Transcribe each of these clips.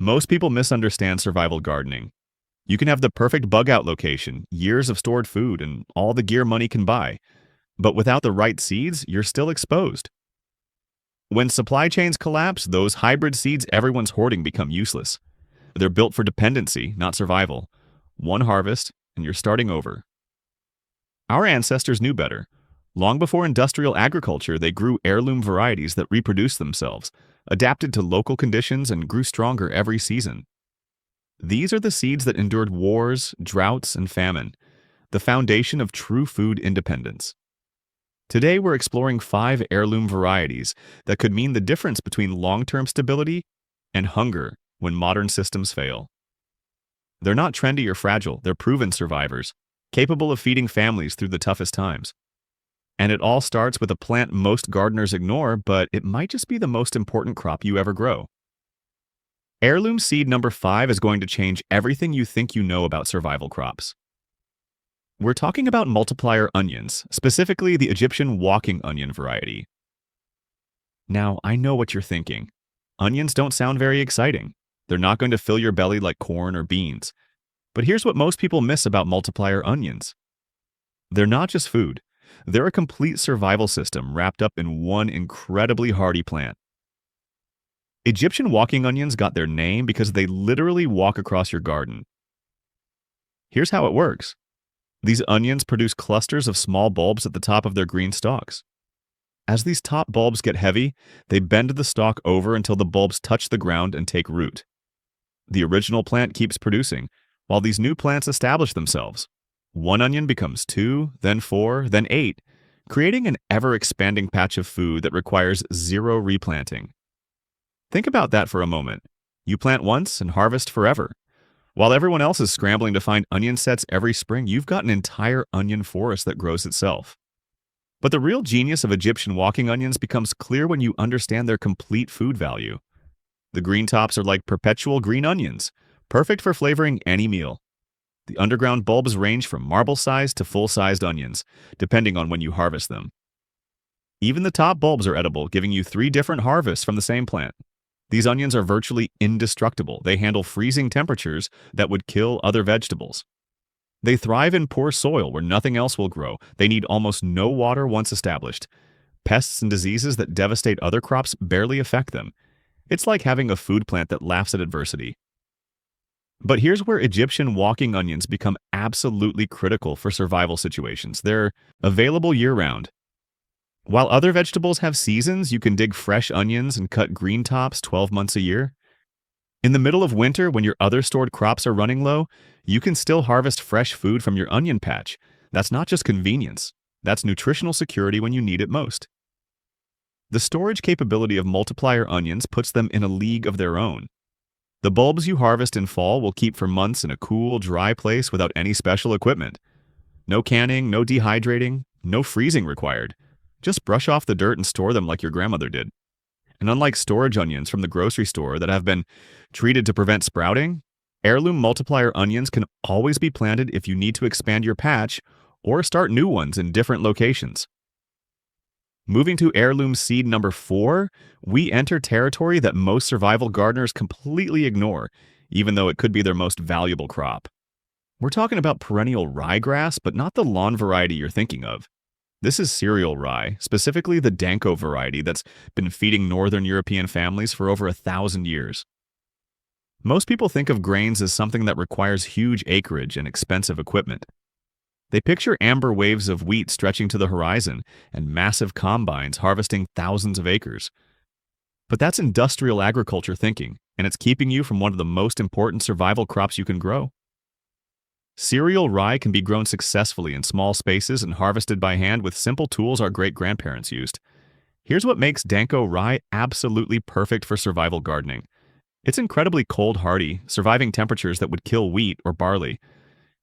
Most people misunderstand survival gardening. You can have the perfect bug out location, years of stored food, and all the gear money can buy. But without the right seeds, you're still exposed. When supply chains collapse, those hybrid seeds everyone's hoarding become useless. They're built for dependency, not survival. One harvest, and you're starting over. Our ancestors knew better. Long before industrial agriculture, they grew heirloom varieties that reproduced themselves, adapted to local conditions, and grew stronger every season. These are the seeds that endured wars, droughts, and famine, the foundation of true food independence. Today, we're exploring 5 heirloom varieties that could mean the difference between long-term stability and hunger when modern systems fail. They're not trendy or fragile, they're proven survivors, capable of feeding families through the toughest times. And it all starts with a plant most gardeners ignore, but it might just be the most important crop you ever grow. Heirloom seed number 5 is going to change everything you think you know about survival crops. We're talking about multiplier onions, specifically the Egyptian walking onion variety. Now, I know what you're thinking. Onions don't sound very exciting. They're not going to fill your belly like corn or beans. But here's what most people miss about multiplier onions. They're not just food. They're a complete survival system wrapped up in one incredibly hardy plant. Egyptian walking onions got their name because they literally walk across your garden. Here's how it works. These onions produce clusters of small bulbs at the top of their green stalks. As these top bulbs get heavy, they bend the stalk over until the bulbs touch the ground and take root. The original plant keeps producing, while these new plants establish themselves. One onion becomes 2, then 4, then 8, creating an ever-expanding patch of food that requires 0 replanting. Think about that for a moment. You plant once and harvest forever. While everyone else is scrambling to find onion sets every spring, you've got an entire onion forest that grows itself. But the real genius of Egyptian walking onions becomes clear when you understand their complete food value. The green tops are like perpetual green onions, perfect for flavoring any meal. The underground bulbs range from marble-sized to full-sized onions, depending on when you harvest them. Even the top bulbs are edible, giving you 3 different harvests from the same plant. These onions are virtually indestructible. They handle freezing temperatures that would kill other vegetables. They thrive in poor soil where nothing else will grow. They need almost no water once established. Pests and diseases that devastate other crops barely affect them. It's like having a food plant that laughs at adversity. But here's where Egyptian walking onions become absolutely critical for survival situations. They're available year-round. While other vegetables have seasons, you can dig fresh onions and cut green tops 12 months a year. In the middle of winter, when your other stored crops are running low, you can still harvest fresh food from your onion patch. That's not just convenience. That's nutritional security when you need it most. The storage capability of multiplier onions puts them in a league of their own. The bulbs you harvest in fall will keep for months in a cool, dry place without any special equipment. No canning, no dehydrating, no freezing required. Just brush off the dirt and store them like your grandmother did. And unlike storage onions from the grocery store that have been treated to prevent sprouting, heirloom multiplier onions can always be planted if you need to expand your patch or start new ones in different locations. Moving to heirloom seed number 4, we enter territory that most survival gardeners completely ignore, even though it could be their most valuable crop. We're talking about perennial ryegrass, but not the lawn variety you're thinking of. This is cereal rye, specifically the Danko variety that's been feeding northern European families for over 1,000 years. Most people think of grains as something that requires huge acreage and expensive equipment. They picture amber waves of wheat stretching to the horizon and massive combines harvesting thousands of acres. But that's industrial agriculture thinking, and it's keeping you from one of the most important survival crops you can grow. Cereal rye can be grown successfully in small spaces and harvested by hand with simple tools our great-grandparents used. Here's what makes Danko rye absolutely perfect for survival gardening. It's incredibly cold-hardy, surviving temperatures that would kill wheat or barley.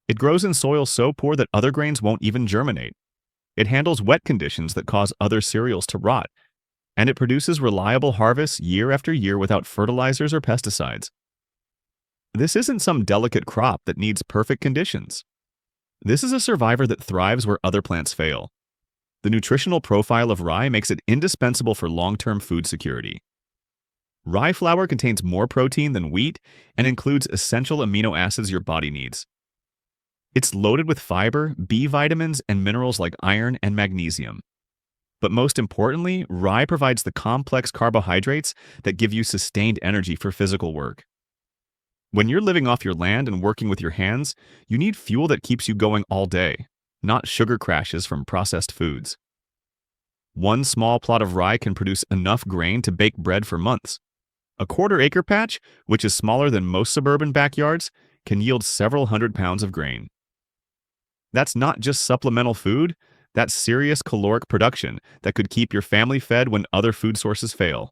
It grows in soil so poor that other grains won't even germinate. It handles wet conditions that cause other cereals to rot. And it produces reliable harvests year after year without fertilizers or pesticides. This isn't some delicate crop that needs perfect conditions. This is a survivor that thrives where other plants fail. The nutritional profile of rye makes it indispensable for long-term food security. Rye flour contains more protein than wheat and includes essential amino acids your body needs. It's loaded with fiber, B vitamins, and minerals like iron and magnesium. But most importantly, rye provides the complex carbohydrates that give you sustained energy for physical work. When you're living off your land and working with your hands, you need fuel that keeps you going all day, not sugar crashes from processed foods. One small plot of rye can produce enough grain to bake bread for months. A quarter-acre patch, which is smaller than most suburban backyards, can yield several hundred pounds of grain. That's not just supplemental food, that's serious caloric production that could keep your family fed when other food sources fail.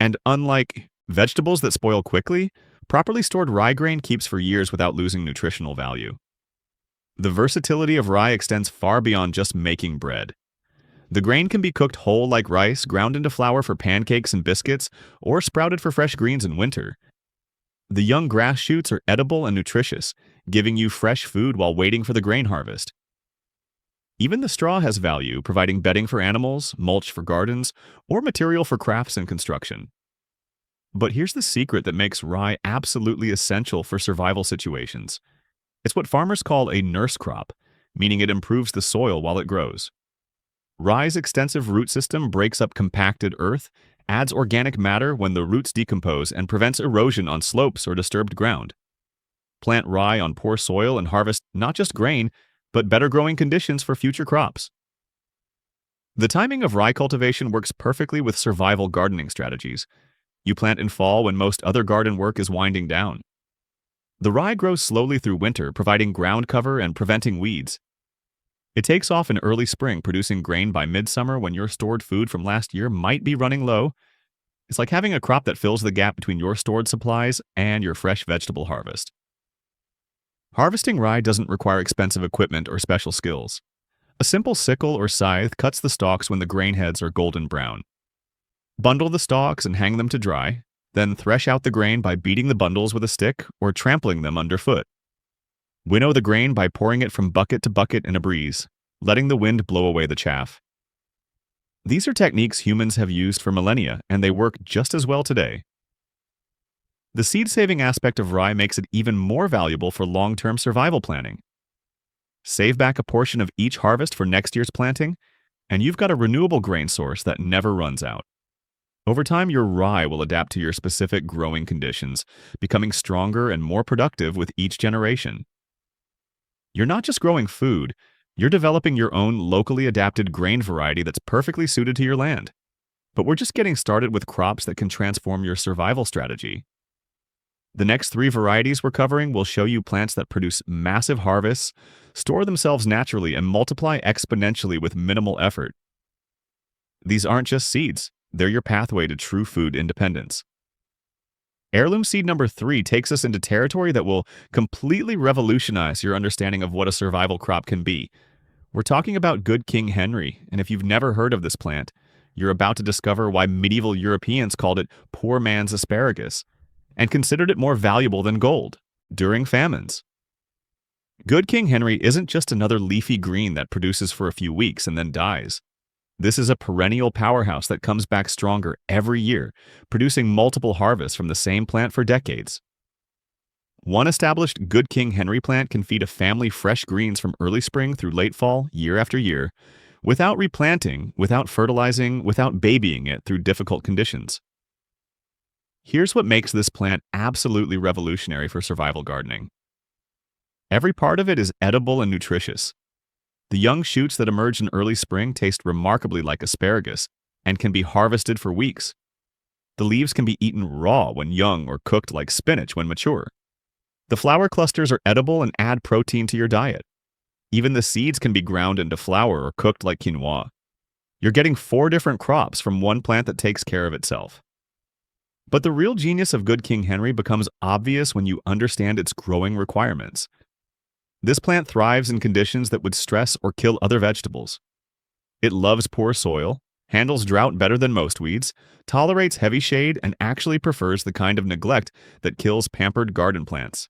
And unlike vegetables that spoil quickly, properly stored rye grain keeps for years without losing nutritional value. The versatility of rye extends far beyond just making bread. The grain can be cooked whole like rice, ground into flour for pancakes and biscuits, or sprouted for fresh greens in winter. The young grass shoots are edible and nutritious, giving you fresh food while waiting for the grain harvest. Even the straw has value, providing bedding for animals, mulch for gardens, or material for crafts and construction. But here's the secret that makes rye absolutely essential for survival situations. It's what farmers call a nurse crop, meaning it improves the soil while it grows. Rye's extensive root system breaks up compacted earth, adds organic matter when the roots decompose, and prevents erosion on slopes or disturbed ground. Plant rye on poor soil and harvest not just grain, but better growing conditions for future crops. The timing of rye cultivation works perfectly with survival gardening strategies. You plant in fall when most other garden work is winding down. The rye grows slowly through winter, providing ground cover and preventing weeds. It takes off in early spring, producing grain by midsummer when your stored food from last year might be running low. It's like having a crop that fills the gap between your stored supplies and your fresh vegetable harvest. Harvesting rye doesn't require expensive equipment or special skills. A simple sickle or scythe cuts the stalks when the grain heads are golden brown. Bundle the stalks and hang them to dry, then thresh out the grain by beating the bundles with a stick or trampling them underfoot. Winnow the grain by pouring it from bucket to bucket in a breeze, letting the wind blow away the chaff. These are techniques humans have used for millennia, and they work just as well today. The seed-saving aspect of rye makes it even more valuable for long-term survival planning. Save back a portion of each harvest for next year's planting, and you've got a renewable grain source that never runs out. Over time, your rye will adapt to your specific growing conditions, becoming stronger and more productive with each generation. You're not just growing food, you're developing your own locally adapted grain variety that's perfectly suited to your land. But we're just getting started with crops that can transform your survival strategy. The next 3 varieties we're covering will show you plants that produce massive harvests, store themselves naturally, and multiply exponentially with minimal effort. These aren't just seeds, they're your pathway to true food independence. Heirloom seed number 3 takes us into territory that will completely revolutionize your understanding of what a survival crop can be. We're talking about Good King Henry, and if you've never heard of this plant, you're about to discover why medieval Europeans called it poor man's asparagus, and considered it more valuable than gold during famines. Good King Henry isn't just another leafy green that produces for a few weeks and then dies. This is a perennial powerhouse that comes back stronger every year, producing multiple harvests from the same plant for decades. One established Good King Henry plant can feed a family fresh greens from early spring through late fall, year after year, without replanting, without fertilizing, without babying it through difficult conditions. Here's what makes this plant absolutely revolutionary for survival gardening. Every part of it is edible and nutritious. The young shoots that emerge in early spring taste remarkably like asparagus and can be harvested for weeks. The leaves can be eaten raw when young or cooked like spinach when mature. The flower clusters are edible and add protein to your diet. Even the seeds can be ground into flour or cooked like quinoa. You're getting 4 different crops from one plant that takes care of itself. But the real genius of Good King Henry becomes obvious when you understand its growing requirements. This plant thrives in conditions that would stress or kill other vegetables. It loves poor soil, handles drought better than most weeds, tolerates heavy shade, and actually prefers the kind of neglect that kills pampered garden plants.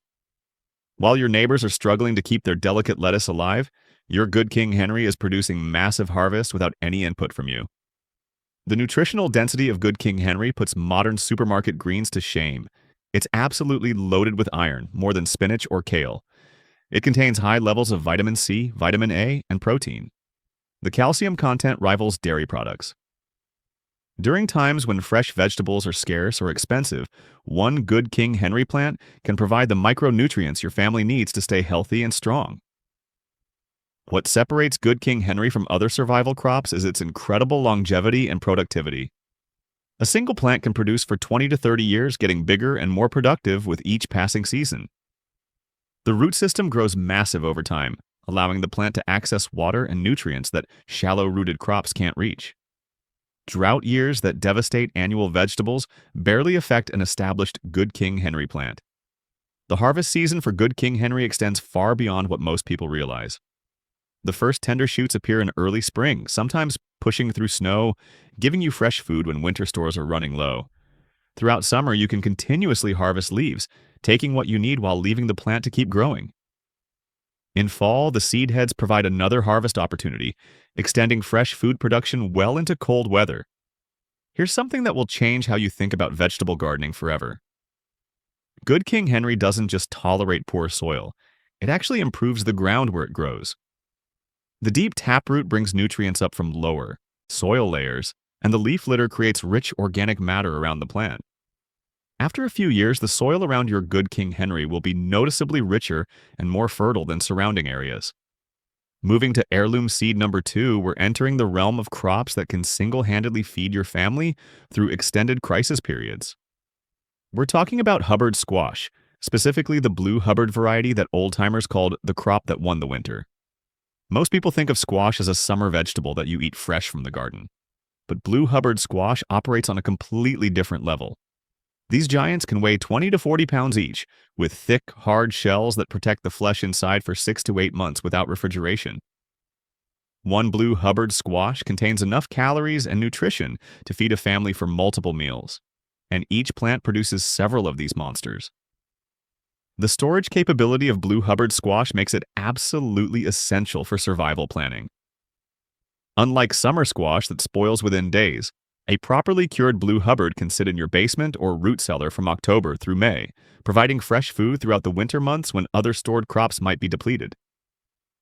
While your neighbors are struggling to keep their delicate lettuce alive, your Good King Henry is producing massive harvests without any input from you. The nutritional density of Good King Henry puts modern supermarket greens to shame. It's absolutely loaded with iron, more than spinach or kale. It contains high levels of vitamin C, vitamin A, and protein. The calcium content rivals dairy products. During times when fresh vegetables are scarce or expensive, one Good King Henry plant can provide the micronutrients your family needs to stay healthy and strong. What separates Good King Henry from other survival crops is its incredible longevity and productivity. A single plant can produce for 20 to 30 years, getting bigger and more productive with each passing season. The root system grows massive over time, allowing the plant to access water and nutrients that shallow-rooted crops can't reach. Drought years that devastate annual vegetables barely affect an established Good King Henry plant. The harvest season for Good King Henry extends far beyond what most people realize. The first tender shoots appear in early spring, sometimes pushing through snow, giving you fresh food when winter stores are running low. Throughout summer, you can continuously harvest leaves, taking what you need while leaving the plant to keep growing. In fall, the seed heads provide another harvest opportunity, extending fresh food production well into cold weather. Here's something that will change how you think about vegetable gardening forever. Good King Henry doesn't just tolerate poor soil, it actually improves the ground where it grows. The deep taproot brings nutrients up from lower soil layers, and the leaf litter creates rich organic matter around the plant. After a few years, the soil around your Good King Henry will be noticeably richer and more fertile than surrounding areas. Moving to heirloom seed number 2, we're entering the realm of crops that can single-handedly feed your family through extended crisis periods. We're talking about Hubbard squash, specifically the blue Hubbard variety that old-timers called the crop that won the winter. Most people think of squash as a summer vegetable that you eat fresh from the garden. But blue Hubbard squash operates on a completely different level. These giants can weigh 20 to 40 pounds each, with thick, hard shells that protect the flesh inside for 6 to 8 months without refrigeration. One blue Hubbard squash contains enough calories and nutrition to feed a family for multiple meals, and each plant produces several of these monsters. The storage capability of blue Hubbard squash makes it absolutely essential for survival planning. Unlike summer squash that spoils within days, a properly cured blue Hubbard can sit in your basement or root cellar from October through May, providing fresh food throughout the winter months when other stored crops might be depleted.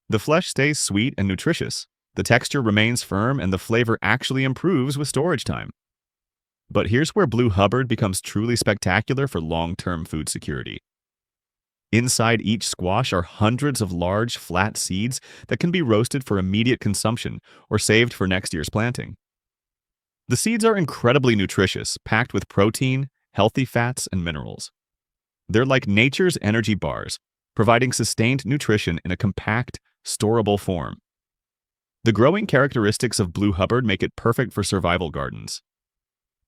The flesh stays sweet and nutritious, the texture remains firm, and the flavor actually improves with storage time. But here's where blue Hubbard becomes truly spectacular for long-term food security. Inside each squash are hundreds of large, flat seeds that can be roasted for immediate consumption or saved for next year's planting. The seeds are incredibly nutritious, packed with protein, healthy fats, and minerals. They're like nature's energy bars, providing sustained nutrition in a compact, storable form. The growing characteristics of blue Hubbard make it perfect for survival gardens.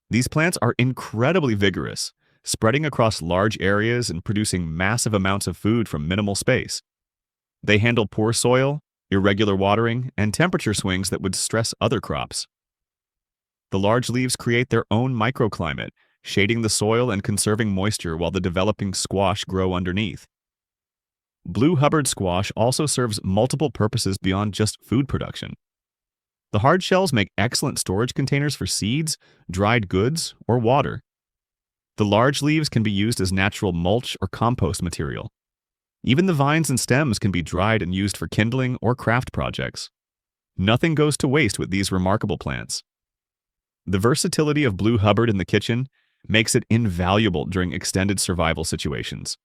These plants are incredibly vigorous, spreading across large areas and producing massive amounts of food from minimal space. They handle poor soil, irregular watering, and temperature swings that would stress other crops. The large leaves create their own microclimate, shading the soil and conserving moisture while the developing squash grow underneath. Blue Hubbard squash also serves multiple purposes beyond just food production. The hard shells make excellent storage containers for seeds, dried goods, or water. The large leaves can be used as natural mulch or compost material. Even the vines and stems can be dried and used for kindling or craft projects. Nothing goes to waste with these remarkable plants. The versatility of blue Hubbard in the kitchen makes it invaluable during extended survival situations.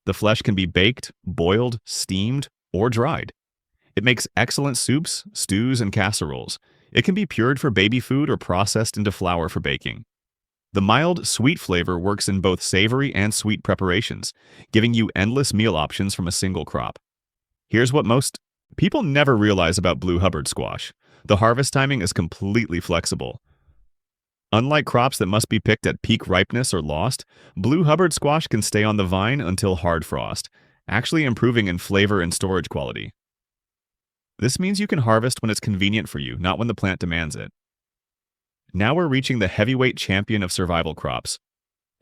The flesh can be baked, boiled, steamed, or dried. It makes excellent soups, stews, and casseroles. It can be cured for baby food or processed into flour for baking. The mild, sweet flavor works in both savory and sweet preparations, giving you endless meal options from a single crop. Here's what most people never realize about blue Hubbard squash. The harvest timing is completely flexible. Unlike crops that must be picked at peak ripeness or lost, blue Hubbard squash can stay on the vine until hard frost, actually improving in flavor and storage quality. This means you can harvest when it's convenient for you, not when the plant demands it. Now we're reaching the heavyweight champion of survival crops.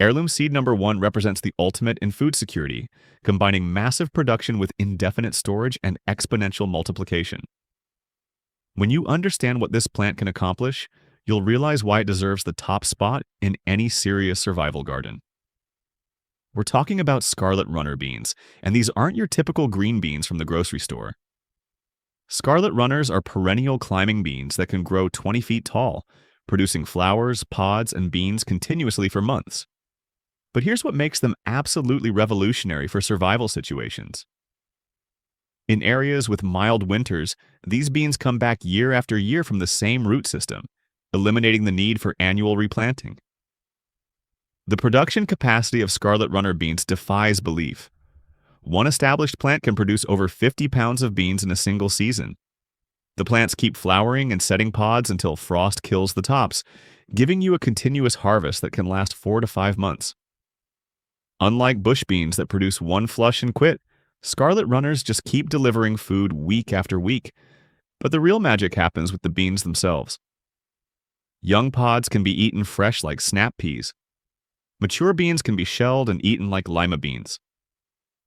Heirloom seed number 1 represents the ultimate in food security, combining massive production with indefinite storage and exponential multiplication. When you understand what this plant can accomplish, you'll realize why it deserves the top spot in any serious survival garden. We're talking about scarlet runner beans, and these aren't your typical green beans from the grocery store. Scarlet runners are perennial climbing beans that can grow 20 feet tall, producing flowers, pods, and beans continuously for months. But here's what makes them absolutely revolutionary for survival situations. In areas with mild winters, these beans come back year after year from the same root system, eliminating the need for annual replanting. The production capacity of scarlet runner beans defies belief. One established plant can produce over 50 pounds of beans in a single season. The plants keep flowering and setting pods until frost kills the tops, giving you a continuous harvest that can last 4 to 5 months. Unlike bush beans that produce one flush and quit, scarlet runners just keep delivering food week after week. But the real magic happens with the beans themselves. Young pods can be eaten fresh like snap peas. Mature beans can be shelled and eaten like lima beans.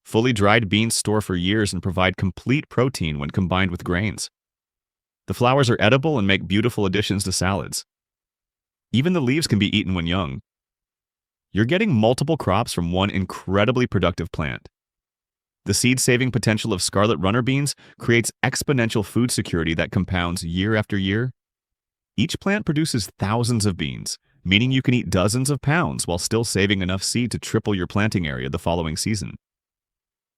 Fully dried beans store for years and provide complete protein when combined with grains. The flowers are edible and make beautiful additions to salads. Even the leaves can be eaten when young. You're getting multiple crops from one incredibly productive plant. The seed-saving potential of scarlet runner beans creates exponential food security that compounds year after year. Each plant produces thousands of beans, meaning you can eat dozens of pounds while still saving enough seed to triple your planting area the following season.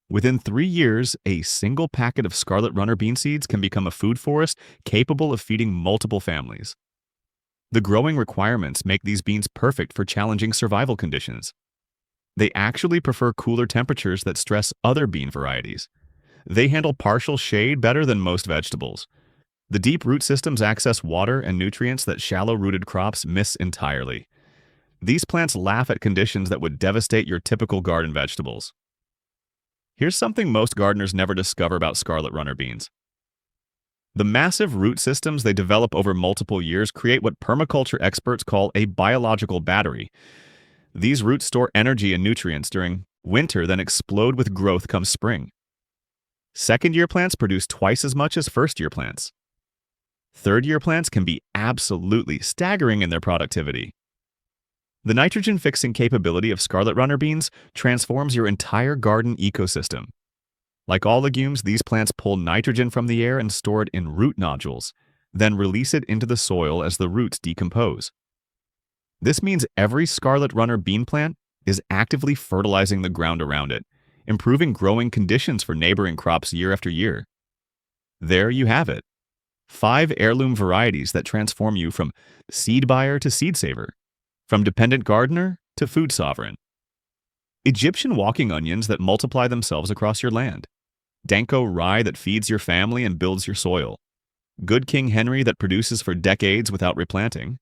Within 3 years, a single packet of scarlet runner bean seeds can become a food forest capable of feeding multiple families. The growing requirements make these beans perfect for challenging survival conditions. They actually prefer cooler temperatures that stress other bean varieties. They handle partial shade better than most vegetables. The deep root systems access water and nutrients that shallow-rooted crops miss entirely. These plants laugh at conditions that would devastate your typical garden vegetables. Here's something most gardeners never discover about scarlet runner beans. The massive root systems they develop over multiple years create what permaculture experts call a biological battery. These roots store energy and nutrients during winter, then explode with growth come spring. Second-year plants produce twice as much as first-year plants. Third-year plants can be absolutely staggering in their productivity. The nitrogen-fixing capability of scarlet runner beans transforms your entire garden ecosystem. Like all legumes, these plants pull nitrogen from the air and store it in root nodules, then release it into the soil as the roots decompose. This means every scarlet runner bean plant is actively fertilizing the ground around it, improving growing conditions for neighboring crops year after year. There you have it. 5 heirloom varieties that transform you from seed buyer to seed saver, from dependent gardener to food sovereign. Egyptian walking onions that multiply themselves across your land. Danko rye that feeds your family and builds your soil. Good King Henry that produces for decades without replanting.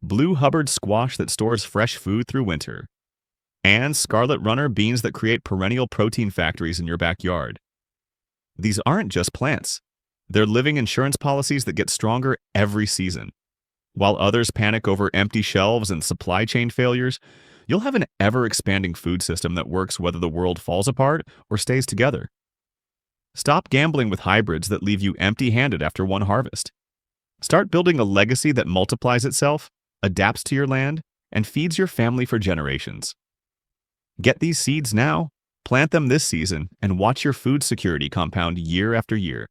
Blue Hubbard squash that stores fresh food through winter. And scarlet runner beans that create perennial protein factories in your backyard. These aren't just plants. They're living insurance policies that get stronger every season. While others panic over empty shelves and supply chain failures, you'll have an ever-expanding food system that works whether the world falls apart or stays together. Stop gambling with hybrids that leave you empty-handed after one harvest. Start building a legacy that multiplies itself, adapts to your land, and feeds your family for generations. Get these seeds now, plant them this season, and watch your food security compound year after year.